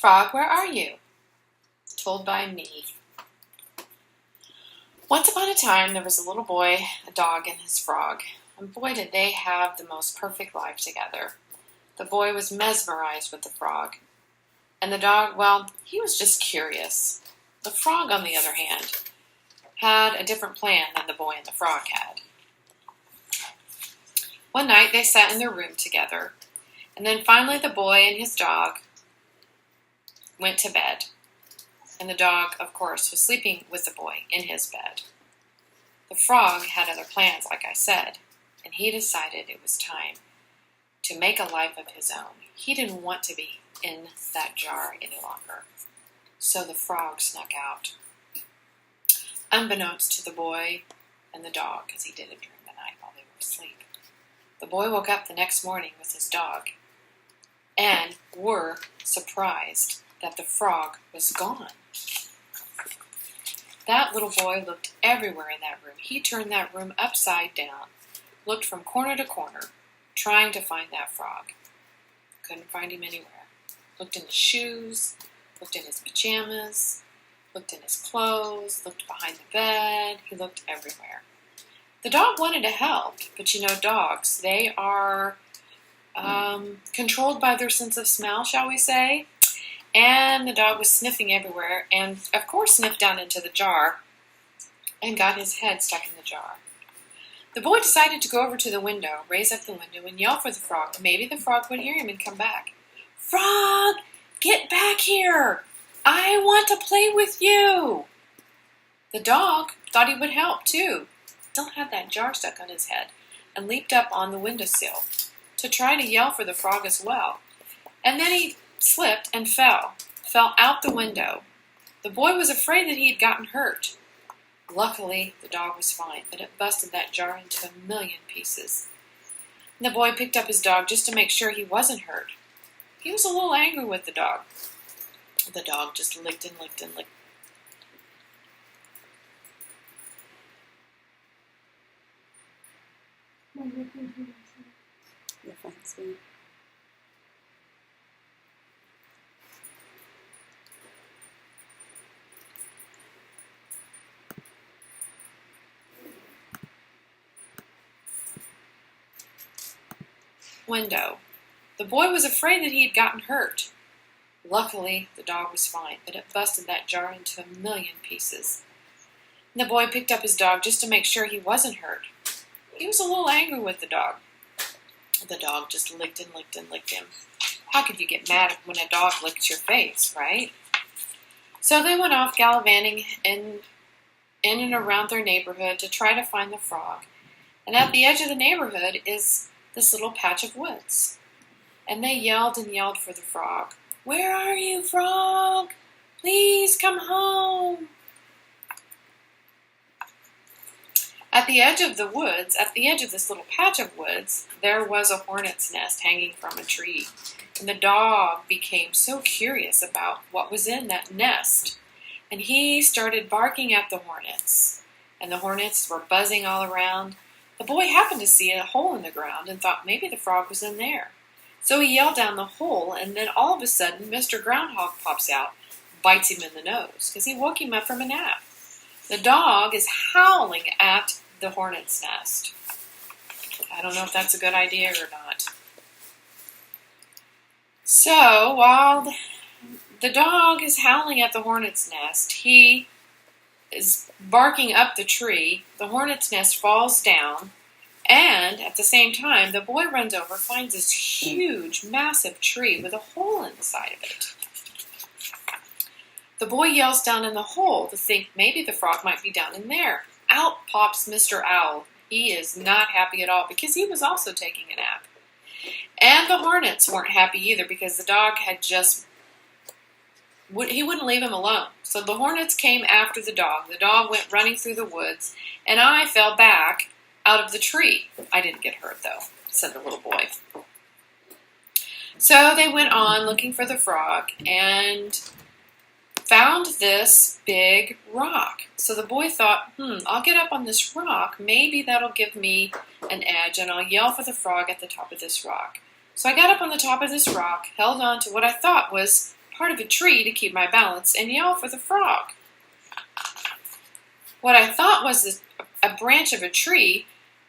Frog, where are you? Told by me. Once upon a time, there was a little boy, a dog, and his frog. And boy, did they have the most perfect life together. The boy was mesmerized with the frog. And the dog, well, he was just curious. The frog, on the other hand, had a different plan than the boy and the frog had. One night, they sat in their room together. And then finally, the boy and his dog went to bed. And the dog, of course, was sleeping with the boy in his bed. The frog had other plans, like I said, and he decided it was time to make a life of his own. He didn't want to be in that jar any longer. So the frog snuck out, unbeknownst to the boy and the dog, because he did it during the night while they were asleep. The boy woke up the next morning with his dog and were surprised that the frog was gone. That little boy looked everywhere in that room. He turned that room upside down, looked from corner to corner, trying to find that frog. Couldn't find him anywhere. Looked in his shoes, looked in his pajamas, looked in his clothes, looked behind the bed. He looked everywhere. The dog wanted to help, but you know dogs, they are controlled by their sense of smell, shall we say. And the dog was sniffing everywhere and, of course, sniffed down into the jar and got his head stuck in the jar. The boy decided to go over to the window, raise up the window, and yell for the frog. Maybe the frog would hear him and come back. "Frog, get back here! I want to play with you!" The dog thought he would help, too. Still had that jar stuck on his head and leaped up on the windowsill to try to yell for the frog as well. And then he slipped and fell out the window. The boy was afraid that he had gotten hurt. Luckily, the dog was fine, but it busted that jar into a million pieces. And the boy picked up his dog just to make sure he wasn't hurt. He was a little angry with the dog. The dog just licked and licked and licked. You're fine, sweetie. Window. The boy was afraid that he had gotten hurt. Luckily, the dog was fine, but it busted that jar into a million pieces. And the boy picked up his dog just to make sure he wasn't hurt. He was a little angry with the dog. The dog just licked and licked and licked him. How could you get mad when a dog licks your face, right? So they went off gallivanting in and around their neighborhood to try to find the frog. And at the edge of the neighborhood is this little patch of woods. And they yelled and yelled for the frog. "Where are you, frog? Please come home." At the edge of the woods, at the edge of this little patch of woods, there was a hornet's nest hanging from a tree. And the dog became so curious about what was in that nest. And he started barking at the hornets. And the hornets were buzzing all around. The boy happened to see a hole in the ground and thought maybe the frog was in there. So he yelled down the hole, and then all of a sudden, Mr. Groundhog pops out, bites him in the nose, because he woke him up from a nap. The dog is howling at the hornet's nest. I don't know if that's a good idea or not. So, while the dog is howling at the hornet's nest, he is barking up the tree. The hornet's nest falls down, and at the same time, the boy runs over, finds this huge, massive tree with a hole in the side of it. The boy yells down in the hole to think maybe the frog might be down in there. Out pops Mr. Owl. He is not happy at all because he was also taking a nap. And the hornets weren't happy either because the dog had he wouldn't leave him alone. So the hornets came after the dog. The dog went running through the woods, and I fell back out of the tree. I didn't get hurt, though, said the little boy. So they went on looking for the frog and found this big rock. So the boy thought, I'll get up on this rock. Maybe that'll give me an edge, and I'll yell for the frog at the top of this rock. So I got up on the top of this rock, held on to what I thought was part of a tree to keep my balance and yell for the frog. What I thought was a branch of a tree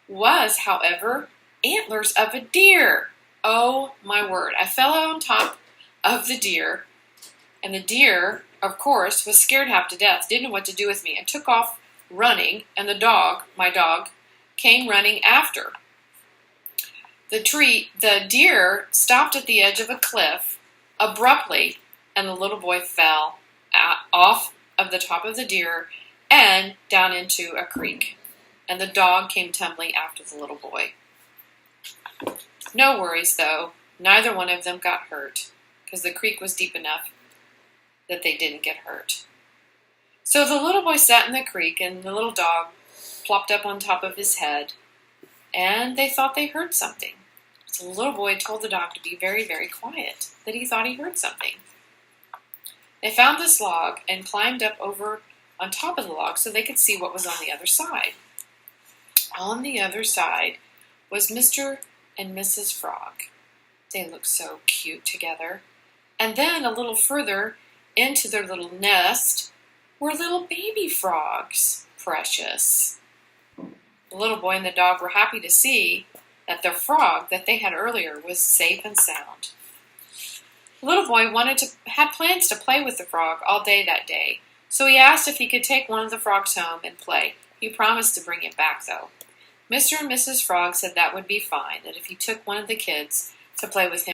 was, however, antlers of a deer. Oh my word. I fell on top of the deer, and the deer, of course, was scared half to death, didn't know what to do with me, and took off running, and the dog, my dog, came running after. The deer stopped at the edge of a cliff abruptly, and the little boy fell off of the top of the deer and down into a creek. And the dog came tumbling after the little boy. No worries, though. Neither one of them got hurt, because the creek was deep enough that they didn't get hurt. So the little boy sat in the creek, and the little dog plopped up on top of his head, and they thought they heard something. So the little boy told the dog to be very, very quiet, that he thought he heard something. They found this log and climbed up over on top of the log so they could see what was on the other side. On the other side was Mr. and Mrs. Frog. They looked so cute together. And then a little further into their little nest were little baby frogs. Precious. The little boy and the dog were happy to see that the frog that they had earlier was safe and sound. The little boy had plans to play with the frog all day that day, so he asked if he could take one of the frogs home and play. He promised to bring it back, though. Mr. and Mrs. Frog said that would be fine, that if he took one of the kids to play with him,